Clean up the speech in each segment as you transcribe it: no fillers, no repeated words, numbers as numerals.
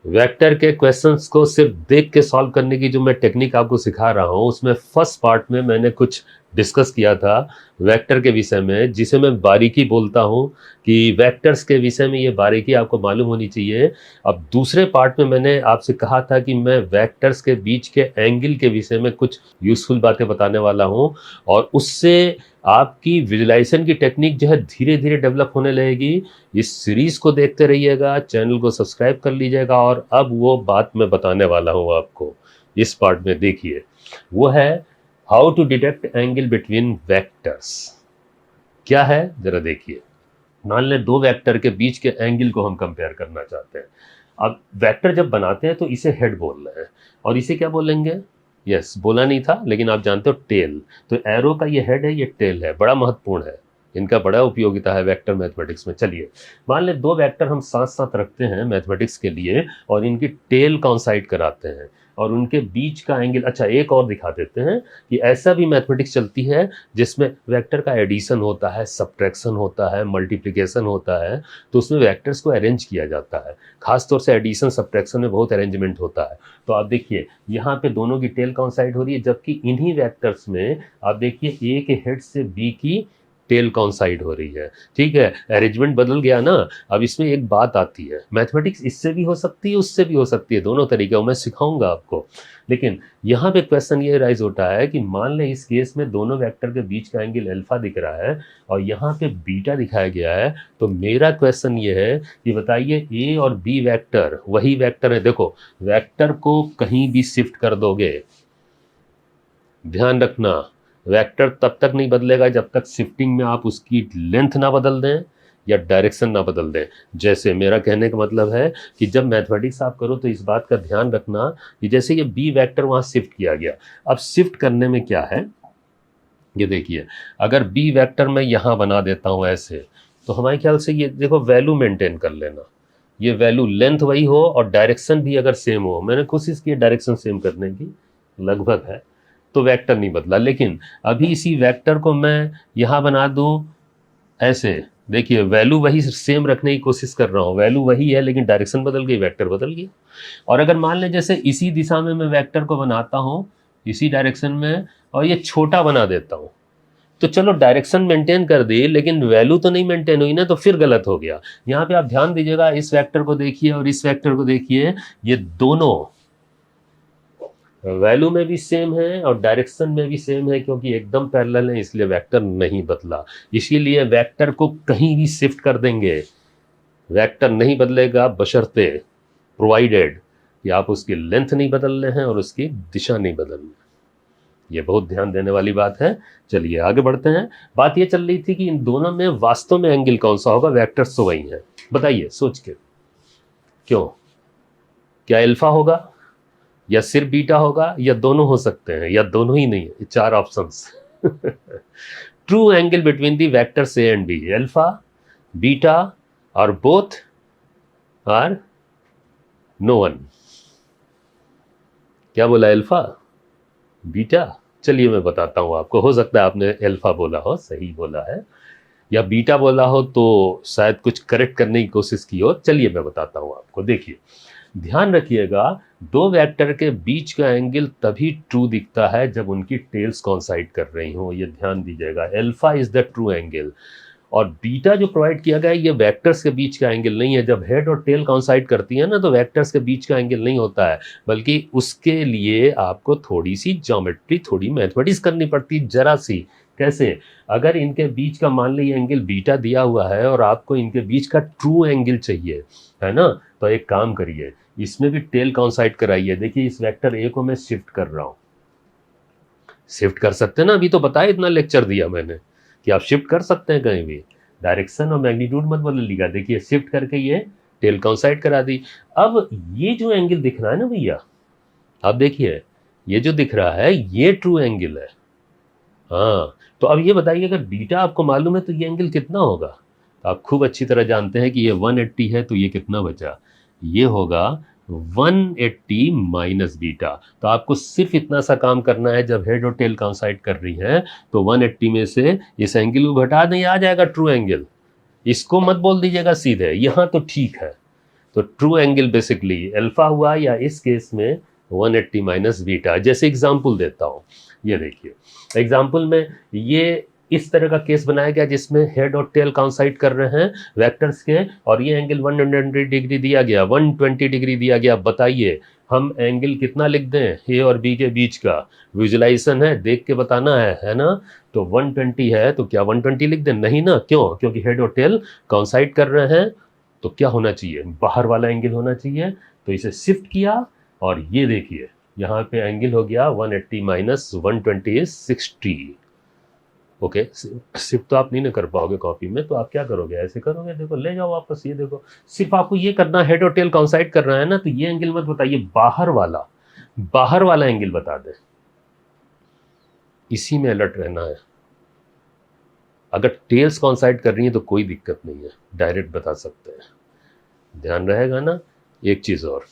Vector के questions को सिर्फ देख के सॉल्व करने की जो मैं टेक्निक आपको सिखा रहा हूँ, उसमें फर्स्ट पार्ट में मैंने कुछ डिस्कस किया था वेक्टर के विषय में, जिसे मैं बारीकी बोलता हूँ कि वेक्टर्स के विषय में ये बारीकी आपको मालूम होनी चाहिए। अब दूसरे पार्ट में मैंने आपसे कहा था कि मैं वेक्टर्स के बीच के एंगल के विषय में कुछ यूज़फुल बातें बताने वाला हूँ, और उससे आपकी विजुलाइजेशन की टेक्निक जो है धीरे धीरे डेवलप होने लगेगी। इस सीरीज़ को देखते रहिएगा, चैनल को सब्सक्राइब कर लीजिएगा। और अब वो बात मैं बताने वाला हूँ आपको इस पार्ट में, देखिए वो है how to detect angle between vectors. क्या है जरा देखिए। मान लें दो वेक्टर के बीच के एंगल को हम कंपेयर करना चाहते हैं। अब वेक्टर जब बनाते हैं तो इसे हेड बोल रहे हैं, और इसे क्या बोलेंगे? यस, बोला नहीं था लेकिन आप जानते हो, टेल। तो एरो का ये हेड है, ये टेल है, बड़ा महत्वपूर्ण है, इनका बड़ा उपयोगिता है वेक्टर मैथमेटिक्स में। चलिए मान लें दो वेक्टर हम साथ साथ रखते हैं मैथमेटिक्स के लिए, और इनकी टेल कॉन्साइड कराते हैं, और उनके बीच का एंगल, अच्छा एक और दिखा देते हैं कि ऐसा भी मैथमेटिक्स चलती है जिसमें वेक्टर का एडिशन होता है, सब्ट्रैक्शन होता है, मल्टीप्लिकेशन होता है। तो उसमें वेक्टर्स को अरेंज किया जाता है, खासतौर से एडिशन सब्ट्रैक्शन में बहुत अरेंजमेंट होता है। तो आप देखिए यहाँ पे दोनों की टेल कॉन्साइड हो रही है, जबकि इन्हीं वेक्टर्स में आप देखिए ए के हेड से बी की टेल कॉन्साइड हो रही है। ठीक है, अरेंजमेंट बदल गया ना। अब इसमें एक बात आती है, मैथमेटिक्स इससे भी हो सकती है, उससे भी हो सकती है, दोनों तरीके मैं सिखाऊंगा आपको। लेकिन यहाँ पे क्वेश्चन ये राइज होता है कि मान लें इस केस में दोनों वेक्टर के बीच का एंगल अल्फा दिख रहा है और यहाँ पे बीटा दिखाया गया है। तो मेरा क्वेश्चन ये है कि बताइए ए और बी वेक्टर वही वेक्टर है। देखो वेक्टर को कहीं भी शिफ्ट कर दोगे, ध्यान रखना, वेक्टर तब तक नहीं बदलेगा जब तक शिफ्टिंग में आप उसकी लेंथ ना बदल दें या डायरेक्शन ना बदल दें। जैसे मेरा कहने का मतलब है कि जब मैथमेटिक्स आप करो तो इस बात का ध्यान रखना कि जैसे ये बी वेक्टर वहाँ शिफ्ट किया गया, अब शिफ्ट करने में क्या है, ये देखिए अगर बी वेक्टर मैं यहाँ बना देता हूँ ऐसे, तो हमारे ख्याल से ये देखो वैल्यू मेंटेन कर लेना, ये वैल्यू लेंथ वही हो और डायरेक्शन भी अगर सेम हो। मैंने कोशिश की डायरेक्शन सेम करने की, लगभग है, तो वेक्टर नहीं बदला। लेकिन अभी इसी वेक्टर को मैं यहाँ बना दूँ ऐसे, देखिए वैल्यू वही सेम रखने की कोशिश कर रहा हूँ, वैल्यू वही है लेकिन डायरेक्शन बदल गई, वेक्टर बदल गया। और अगर मान लें जैसे इसी दिशा में मैं वेक्टर को बनाता हूँ, इसी डायरेक्शन में, और ये छोटा बना देता हूँ, तो चलो डायरेक्शन मेंटेन कर दी लेकिन वैल्यू तो नहीं मेंटेन हुई ना, तो फिर गलत हो गया। यहाँ पे आप ध्यान दीजिएगा, इस वेक्टर को देखिए और इस वेक्टर को देखिए, ये दोनों वैल्यू में भी सेम है और डायरेक्शन में भी सेम है, क्योंकि एकदम पैरेलल है, इसलिए वेक्टर नहीं बदला। इसीलिए वेक्टर को कहीं भी शिफ्ट कर देंगे, वेक्टर नहीं बदलेगा, बशर्ते प्रोवाइडेड कि आप उसकी लेंथ नहीं बदल रहे हैं और उसकी दिशा नहीं बदल रहे। ये बहुत ध्यान देने वाली बात है। चलिए आगे बढ़ते हैं। बात ये चल रही थी कि इन दोनों में वास्तव में एंगल कौन सा होगा, वेक्टर्स तो वही हैं, बताइए सोच के। क्यों, क्या अल्फा होगा या सिर्फ बीटा होगा या दोनों हो सकते हैं या दोनों ही नहीं है, चार options. True angle between the vectors A and B, alpha, beta और बोथ आर नो वन। क्या बोला, अल्फा, बीटा? चलिए मैं बताता हूं आपको, हो सकता है आपने अल्फा बोला हो, सही बोला है, या बीटा बोला हो तो शायद कुछ करेक्ट करने की कोशिश की हो। चलिए मैं बताता हूं आपको, देखिए ध्यान रखिएगा, दो वेक्टर के बीच का एंगल तभी ट्रू दिखता है जब उनकी टेल्स कॉन्साइड कर रही हो, ये ध्यान दीजिएगा। Alpha is the true angle, और बीटा जो प्रोवाइड किया गया है ये वेक्टर्स के बीच का एंगल नहीं है। जब हेड और टेल कॉन्साइड करती है ना, तो वेक्टर्स के बीच का एंगल नहीं होता है, बल्कि उसके लिए आपको थोड़ी सी ज्योमेट्री, थोड़ी मैथमेटिक्स करनी पड़ती, जरा सी। कैसे? अगर इनके बीच का मान लीजिए एंगल बीटा दिया हुआ है और आपको इनके बीच का ट्रू एंगल चाहिए, है ना, तो एक काम करिए, इसमें भी टेल कॉन्साइड कराइए। देखिए इस वेक्टर ए को मैं शिफ्ट कर रहा हूँ, शिफ्ट कर सकते हैं ना, अभी तो बताया, इतना लेक्चर दिया मैंने कि आप शिफ्ट कर सकते हैं कहीं भी, डायरेक्शन और मैग्नीट्यूड मत बदलिएगा। देखिए शिफ्ट करके ये टेल कॉन्साइड करा दी। अब ये जो एंगल दिख रहा है ना भैया, आप देखिए ये जो दिख रहा है ये ट्रू एंगल है। हाँ, तो अब ये बताइए अगर बीटा आपको मालूम है तो ये एंगल कितना होगा? तो आप खूब अच्छी तरह जानते हैं कि ये 180 है, तो ये कितना बचा, ये होगा 180 माइनस बीटा। तो आपको सिर्फ इतना सा काम करना है, जब हेड और टेल कॉन्साइड कर रही है तो 180 में से इस एंगल को घटा दें, आ जाएगा ट्रू एंगल। इसको मत बोल दीजिएगा सीधे, यहाँ तो ठीक है। तो ट्रू एंगल बेसिकली अल्फा हुआ, या इस केस में 180 माइनस बीटा। जैसे एग्जाम्पल देता हूँ, ये देखिए एग्जाम्पल में ये इस तरह का केस बनाया गया जिसमें हेड और टेल काउंसाइड कर रहे हैं वेक्टर्स के, और ये एंगल 100 डिग्री दिया गया, 120 डिग्री दिया गया। बताइए हम एंगल कितना लिख दें ए और बी के बीच का? विजुलाइजेशन है, देख के बताना है ना। तो 120 है तो क्या 120 लिख दें? नहीं ना। क्यों? क्योंकि हेड और टेल काउंसाइड कर रहे हैं, तो क्या होना चाहिए? बाहर वाला एंगल होना चाहिए। तो इसे शिफ्ट किया और ये देखिए यहाँ पे एंगल हो गया 180 माइनस 120 इज 60। ओके, शिफ्ट तो आप नहीं ना कर पाओगे कॉपी में, तो आप क्या करोगे? ऐसे करोगे, देखो ले जाओ वापस। ये देखो, सिर्फ आपको ये करना, हेड और टेल काउंसाइड कर रहा है ना, तो ये एंगल मत बताइए, बाहर वाला एंगल बता दे। इसी में अलर्ट रहना है। अगर टेल्स काउंसाइड कर रही है तो कोई दिक्कत नहीं है, डायरेक्ट बता सकते हैं। ध्यान रहेगा ना। एक चीज और,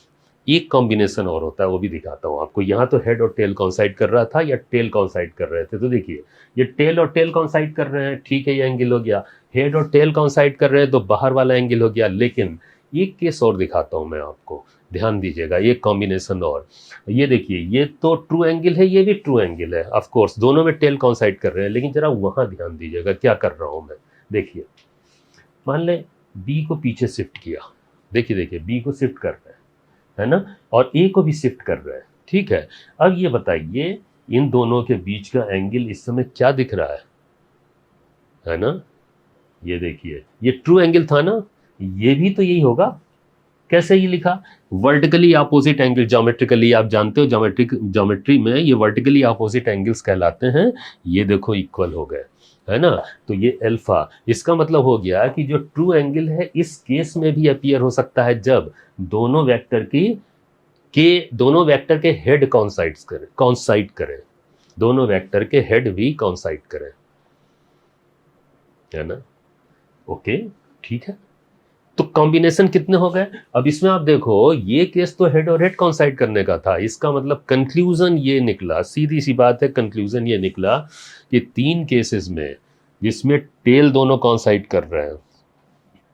एक कॉम्बिनेशन और होता है, वो भी दिखाता हूं आपको। यहाँ तो हेड और टेल काउंसाइड कर रहा था या टेल काउंसाइड कर रहे थे, तो देखिए ये टेल और टेल काउंसाइड कर रहे हैं, ठीक है, ये एंगल हो गया। हेड और टेल काउंसाइड कर रहे हैं तो बाहर वाला एंगल हो गया। लेकिन एक केस और दिखाता हूं मैं आपको, ध्यान दीजिएगा, ये कॉम्बिनेशन और। ये देखिए, ये तो ट्रू एंगल है, ये भी ट्रू एंगल है, ऑफ कोर्स दोनों में टेल काउंसाइड कर रहे हैं। लेकिन जरा वहां ध्यान दीजिएगा क्या कर रहा हूं मैं। देखिए, मान लें बी को पीछे शिफ्ट किया, देखिए बी को शिफ्ट कर रहे हैं, है ना, और ए को भी शिफ्ट कर रहे हैं, ठीक है। अब ये बताइए इन दोनों के बीच का एंगल इस समय क्या दिख रहा है ना। ये देखिए, ये ट्रू एंगल था ना, ये भी तो यही होगा। कैसे ये लिखा? Vertically opposite angle. ज्योमेट्रिकली आप जानते हो, ज्योमेट्री में ये वर्टिकली अपोजिट एंगल्स कहलाते हैं। ये देखो इक्वल हो गए, है ना। तो ये अल्फा, इसका मतलब हो गया कि जो ट्रू एंगल है इस केस में भी अपीयर हो सकता है जब दोनों वेक्टर के हेड काउंसाइड करें, दोनों वेक्टर के हेड भी काउंसाइड करें, है ना। ओके, ठीक है। तो कॉम्बिनेशन कितने हो गए? अब इसमें आप देखो, ये केस तो हेड और हेड काउंसाइड करने का था। इसका मतलब कंक्लूजन ये निकला, सीधी सी बात है, कंक्लूजन ये निकला कि 3 केसेस में जिसमें टेल दोनों काउंसाइड कर रहे हैं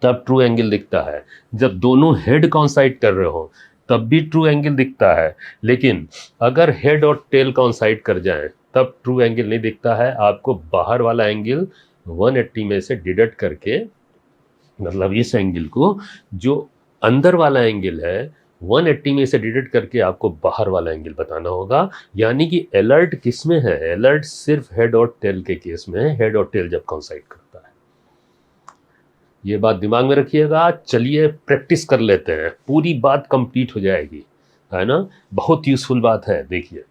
तब ट्रू एंगल दिखता है, जब दोनों हेड काउंसाइड कर रहे हो तब भी ट्रू एंगल दिखता है। लेकिन अगर हेड और टेल काउंसाइड कर जाएं तब ट्रू एंगल नहीं दिखता है। आपको बाहर वाला एंगल 180 में से डिडक्ट करके, मतलब इस एंगल को, जो अंदर वाला एंगल है 180 में से डिडक्ट करके आपको बाहर वाला एंगल बताना होगा। यानी कि अलर्ट किस में है? अलर्ट सिर्फ हेड और टेल के केस में है, हेड और टेल जब काउंसाइड करता है। ये बात दिमाग में रखिएगा। चलिए प्रैक्टिस कर लेते हैं, पूरी बात कंप्लीट हो जाएगी, है ना। बहुत यूजफुल बात है। देखिए,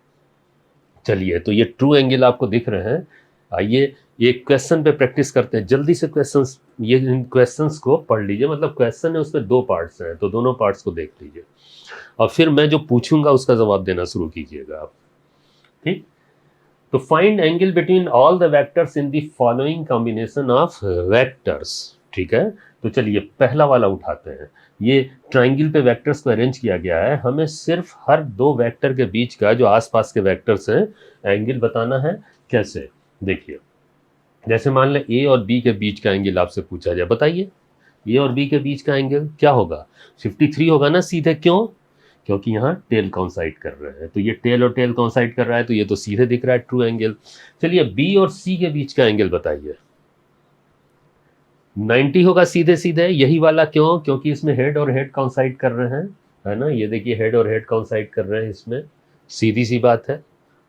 चलिए, तो ये ट्रू एंगल आपको दिख रहे हैं। आइए एक क्वेश्चन पे प्रैक्टिस करते हैं जल्दी से। क्वेश्चंस, ये इन क्वेश्चंस को पढ़ लीजिए। मतलब क्वेश्चन है, उसमें 2 पार्ट्स हैं, तो दोनों पार्ट्स को देख लीजिए और फिर मैं जो पूछूंगा उसका जवाब देना शुरू कीजिएगा आप, ठीक। तो find angle between all the vectors in the following combination of vectors, ठीक है। तो चलिए पहला वाला उठाते हैं। ये ट्राइंगल पे वेक्टर्स को अरेंज किया गया है। हमें सिर्फ हर 2 वेक्टर के बीच का, जो आसपास के वेक्टर्स हैं, एंगल बताना है। कैसे? देखिए, जैसे मान लें ए और बी के बीच का एंगल आपसे पूछा जाए, बताइए ए और बी के बीच का एंगल क्या होगा? 53 होगा ना सीधे। क्यों? क्योंकि यहाँ टेल काउंसाइड कर रहे हैं, तो ये टेल और टेल काउंसाइड कर रहा है, तो ये तो सीधे दिख रहा है ट्रू एंगल। चलिए बी और सी के बीच का एंगल बताइए। 90 होगा सीधे सीधे, यही वाला। क्यों? क्योंकि इसमें हेड और हेड काउंसाइड कर रहे हैं, है ना। ये देखिए हेड और हेड काउंसाइड कर रहे हैं इसमें, सीधी सी बात है,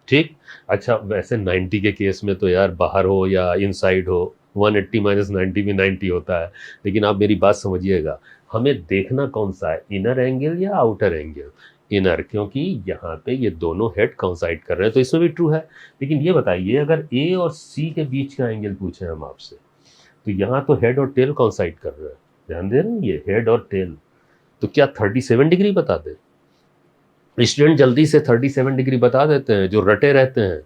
ठीक। अच्छा, वैसे 90 के केस में तो यार बाहर हो या इनसाइड हो, 180 माइनस 90 भी 90 होता है। लेकिन आप मेरी बात समझिएगा, हमें देखना कौन सा है, इनर एंगल या आउटर एंगल? इनर, क्योंकि यहाँ पे ये दोनों हेड काउंसाइड कर रहे हैं, तो इसमें भी ट्रू है। लेकिन ये बताइए, अगर ए और सी के बीच का एंगल पूछे हम आपसे, तो यहाँ तो हेड और टेल काउंसाइड कर रहे हैं, ध्यान दे रहे हैं, ये हेड और टेल। तो क्या 37 डिग्री बता दे? स्टूडेंट जल्दी से 37 डिग्री बता देते हैं, जो रटे रहते हैं,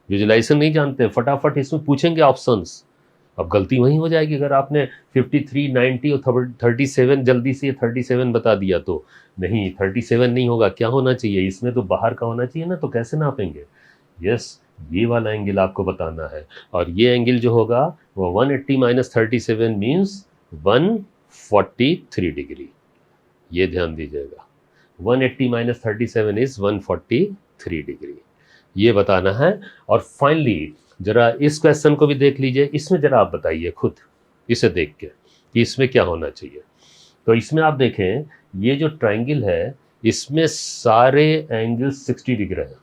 विजुलाइजेशन नहीं जानते, फटाफट इसमें पूछेंगे ऑप्शंस। अब गलती वहीं हो जाएगी अगर आपने 53, 90 और 37 जल्दी से 37 बता दिया तो। नहीं, 37 नहीं होगा, क्या होना चाहिए इसमें? तो बाहर का होना चाहिए ना, तो कैसे नापेंगे? यस, ये वाला एंगल आपको बताना है। और ये एंगल जो होगा वो 180 माइनस 37 मीन्स 143 डिग्री। ये ध्यान दीजिएगा। 180 माइनस 37 इज 143 डिग्री, ये बताना है। और फाइनली जरा इस क्वेश्चन को भी देख लीजिए, इसमें जरा आप बताइए खुद इसे देख के कि इसमें क्या होना चाहिए। तो इसमें आप देखें, ये जो ट्रायंगल है इसमें सारे एंगल 60 डिग्री हैं,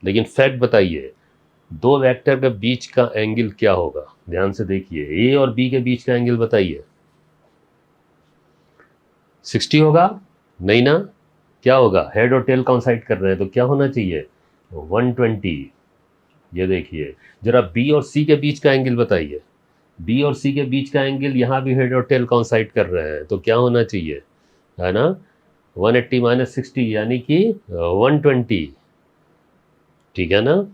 लेकिन फैक्ट बताइए दो वेक्टर के बीच का एंगल क्या होगा। ध्यान से देखिए, ए और बी के बीच का एंगल बताइए। 60 होगा? नहीं ना, क्या होगा? हेड और टेल काउंसाइड कर रहे हैं तो क्या होना चाहिए? 120। ये देखिए जरा बी और सी के बीच का एंगल बताइए। बी और सी के बीच का एंगल यहाँ भी हेड और टेल काउंसाइड कर रहे हैं तो क्या होना चाहिए, है ना? 180 माइनस 60 यानी कि 120, ठीक है ना?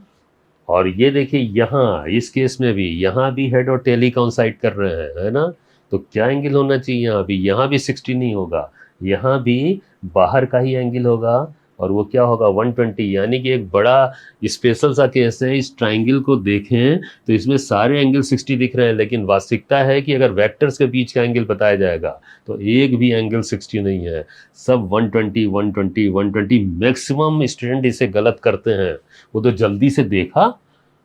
और ये देखिए यहाँ इस केस में भी यहाँ भी हेड और टेल ही काउंसाइड कर रहे हैं, है ना? तो क्या एंगल होना चाहिए यहाँ भी 60 नहीं होगा, यहाँ भी बाहर का ही एंगल होगा और वो क्या होगा 120। यानी कि एक बड़ा स्पेशल सा केस है। इस ट्राइंगल को देखें तो इसमें सारे एंगल 60 दिख रहे हैं, लेकिन वास्तविकता है कि अगर वेक्टर्स के बीच का एंगल बताया जाएगा तो एक भी एंगल 60 नहीं है, सब 120 120 120। मैक्सिमम स्टूडेंट इसे गलत करते हैं, वो तो जल्दी से देखा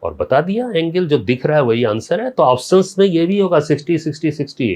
और बता दिया एंगल जो दिख रहा है वही आंसर है। तो ऑप्शंस में ये भी होगा 60 60 60,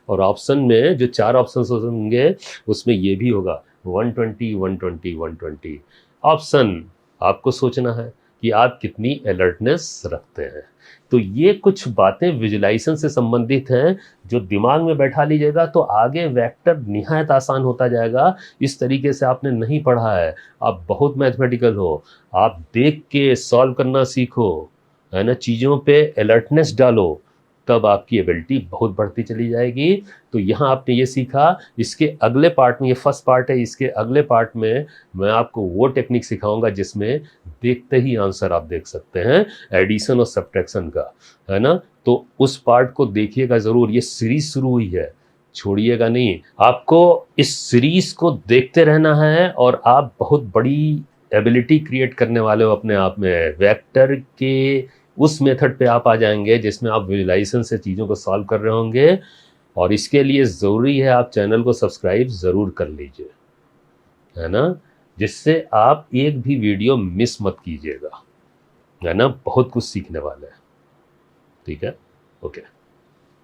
और ऑप्शन में जो 4 ऑप्शंस होंगे उसमें ये भी होगा 120 120 120। ऑप्शन आपको सोचना है कि आप कितनी अलर्टनेस रखते हैं। तो ये कुछ बातें विजुलाइजेशन से संबंधित हैं जो दिमाग में बैठा लीजिएगा तो आगे वेक्टर निहायत आसान होता जाएगा। इस तरीके से आपने नहीं पढ़ा है, आप बहुत मैथमेटिकल हो, आप देख के सॉल्व करना सीखो, है ना? चीज़ों पे अलर्टनेस डालो, तब आपकी एबिलिटी बहुत बढ़ती चली जाएगी। तो यहाँ आपने ये सीखा। इसके अगले पार्ट में, ये फर्स्ट पार्ट है, इसके अगले पार्ट में मैं आपको वो टेक्निक सिखाऊंगा जिसमें देखते ही आंसर आप देख सकते हैं, एडिशन और सब्ट्रैक्शन का, है ना? तो उस पार्ट को देखिएगा ज़रूर। ये सीरीज शुरू हुई है, छोड़िएगा नहीं। आपको इस सीरीज को देखते रहना है और आप बहुत बड़ी एबिलिटी क्रिएट करने वाले हो अपने आप में। वेक्टर के उस मेथड पे आप आ जाएंगे जिसमें आप विजुलाइजेशन से चीज़ों को सॉल्व कर रहे होंगे। और इसके लिए ज़रूरी है आप चैनल को सब्सक्राइब ज़रूर कर लीजिए, है ना? जिससे आप एक भी वीडियो मिस मत कीजिएगा, है ना? बहुत कुछ सीखने वाले हैं। ठीक है, ओके।